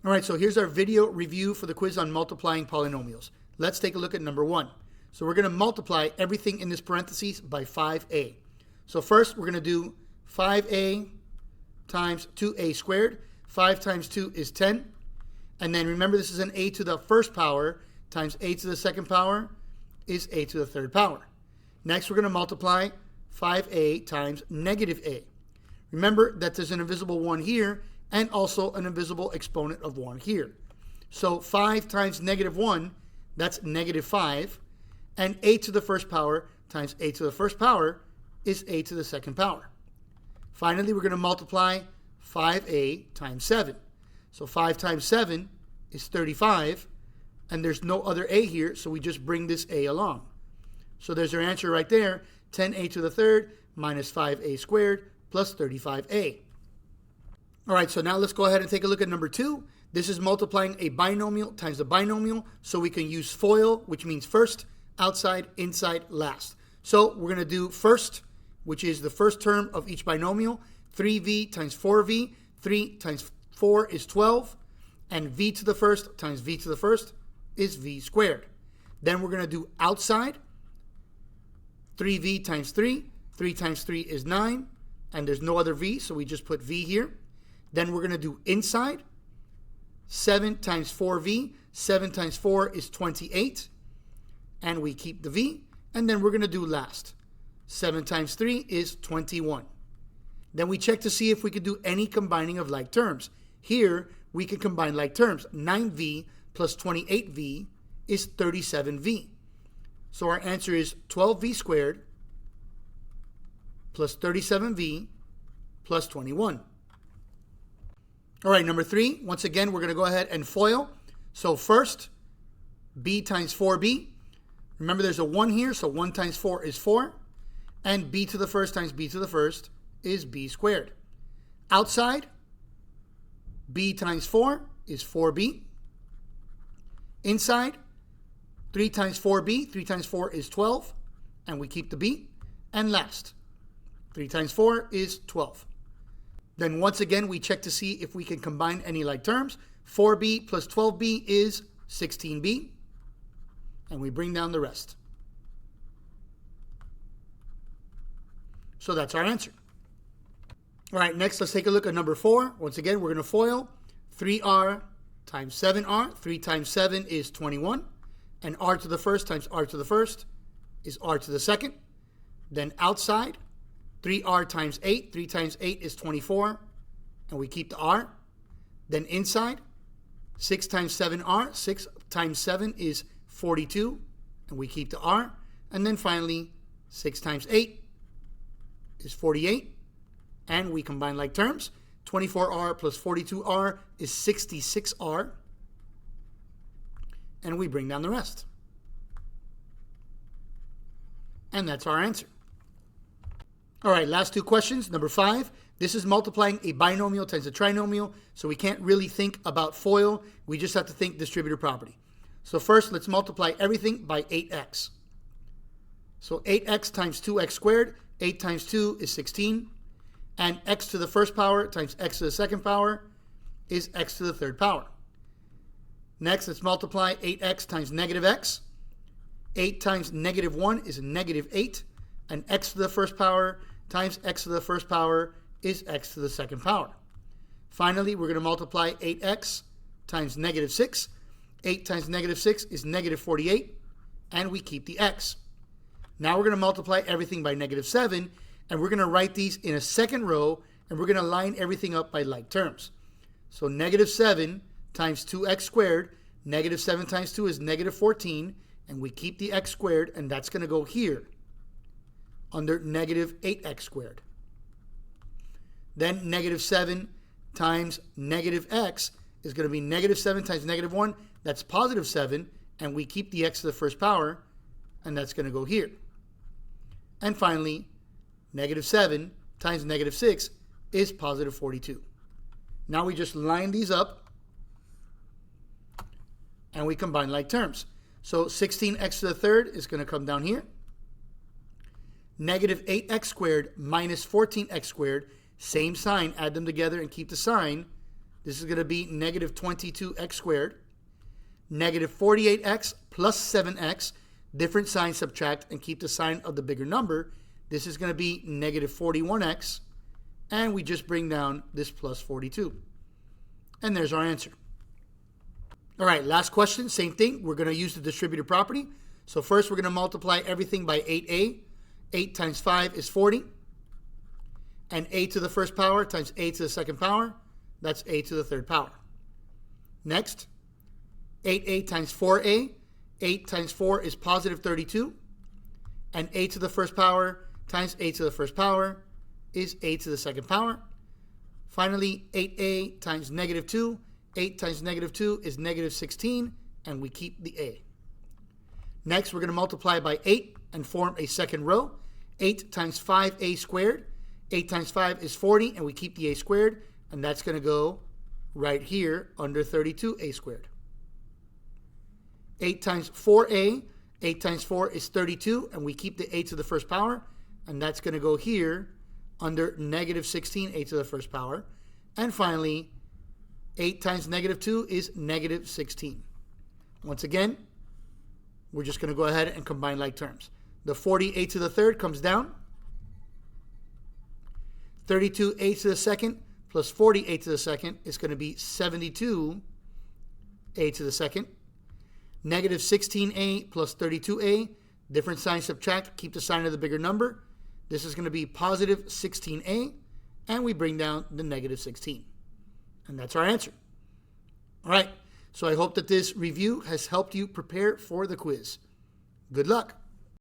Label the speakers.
Speaker 1: All right, so here's our video review for the quiz on multiplying polynomials. Let's take a look at number 1. So we're going to multiply everything in this parentheses by 5a. So first we're going to do 5a times 2a squared. 5 times 2 is 10. And then remember, this is an a to the first power times a to the second power is a to the third power. Next, we're going to multiply 5a times negative a. Remember that there's an invisible 1 here and also an invisible exponent of 1 here. So 5 times negative 1, that's negative 5. And a to the first power times a to the first power is a to the second power. Finally, we're going to multiply 5a times 7. So 5 times 7 is 35. And there's no other a here, so we just bring this a along. So there's our answer right there, 10a to the third minus 5a squared plus 35a. All right, so now let's go ahead and take a look at number 2. This is multiplying a binomial times a binomial, so we can use FOIL, which means first, outside, inside, last. So we're going to do first, which is the first term of each binomial, 3v times 4v. 3 times 4 is 12, and v to the first times v to the first is v squared. Then we're going to do outside, 3v times 3. 3 times 3 is 9, and there's no other v, so we just put v here. Then we're going to do inside, 7 times 4v. 7 times 4 is 28, and we keep the v. And then we're going to do last. 7 times 3 is 21. Then we check to see if we could do any combining of like terms. Here, we can combine like terms. 9v plus 28v is 37v. So our answer is 12v squared plus 37v plus 21. All right, number 3, once again, we're going to go ahead and FOIL. So first, b times 4b. Remember, there's a 1 here, so 1 times 4 is 4. And b to the first times b to the first is b squared. Outside, b times 4 is 4b. Inside, 3 times 4b. 3 times 4 is 12, and we keep the b. And last, 3 times 4 is 12. Then once again, we check to see if we can combine any like terms. 4b plus 12b is 16b, and we bring down the rest. So that's our answer. All right, next let's take a look at number 4. Once again, we're going to FOIL. 3r times 7r. 3 times 7 is 21. And r to the first times r to the first is r to the second. Then outside, 3r times 8. 3 times 8 is 24. And we keep the r. Then inside, 6 times 7r. 6 times 7 is 42. And we keep the r. And then finally, 6 times 8 is 48. And we combine like terms. 24r plus 42r is 66r. And we bring down the rest. And that's our answer. All right, last 2 questions. Number 5, this is multiplying a binomial times a trinomial, so we can't really think about FOIL. We just have to think distributive property. So first, let's multiply everything by 8x. So 8x times 2x squared. 8 times 2 is 16. And x to the first power times x to the second power is x to the third power. Next, let's multiply 8x times negative x. 8 times negative 1 is negative 8. And x to the first power times x to the first power is x to the second power. Finally, we're going to multiply 8x times negative 6. 8 times negative 6 is negative 48. And we keep the x. Now we're going to multiply everything by negative 7. And we're going to write these in a second row. And we're going to line everything up by like terms. So negative 7 times 2x squared. Negative 7 times 2 is negative 14. And we keep the x squared. And that's going to go here under negative 8x squared. Then negative 7 times negative x is going to be negative 7 times negative 1. That's positive 7. And we keep the x to the first power. And that's going to go here. And finally, negative 7 times negative 6 is positive 42. Now we just line these up. And we combine like terms. So 16x to the third is going to come down here. Negative 8x squared minus 14x squared. Same sign. Add them together and keep the sign. This is going to be negative 22x squared. Negative 48x plus 7x. Different sign, subtract, and keep the sign of the bigger number. This is going to be negative 41x. And we just bring down this plus 42. And there's our answer. All right, last question, same thing. We're going to use the distributive property. So first we're going to multiply everything by 8a. 8 times 5 is 40. And a to the first power times a to the second power, that's a to the third power. Next, 8a times 4a. 8 times 4 is positive 32. And a to the first power times a to the first power is a to the second power. Finally, 8a times negative 2. 8 times negative 2 is negative 16, and we keep the a. Next, we're going to multiply by 8 and form a second row. 8 times 5a squared. 8 times 5 is 40, and we keep the a squared, and that's going to go right here under 32a squared. 8 times 4a. 8 times 4 is 32, and we keep the a to the first power, and that's going to go here under negative 16a to the first power. And finally, 8 times negative 2 is negative 16. Once again, we're just going to go ahead and combine like terms. The 40a to the third comes down. 32a to the second plus 40a to the second is going to be 72a to the second. Negative 16a plus 32a, different sign, subtract, keep the sign of the bigger number. This is going to be positive 16a, and we bring down the negative 16. And that's our answer. All right, so I hope that this review has helped you prepare for the quiz. Good luck.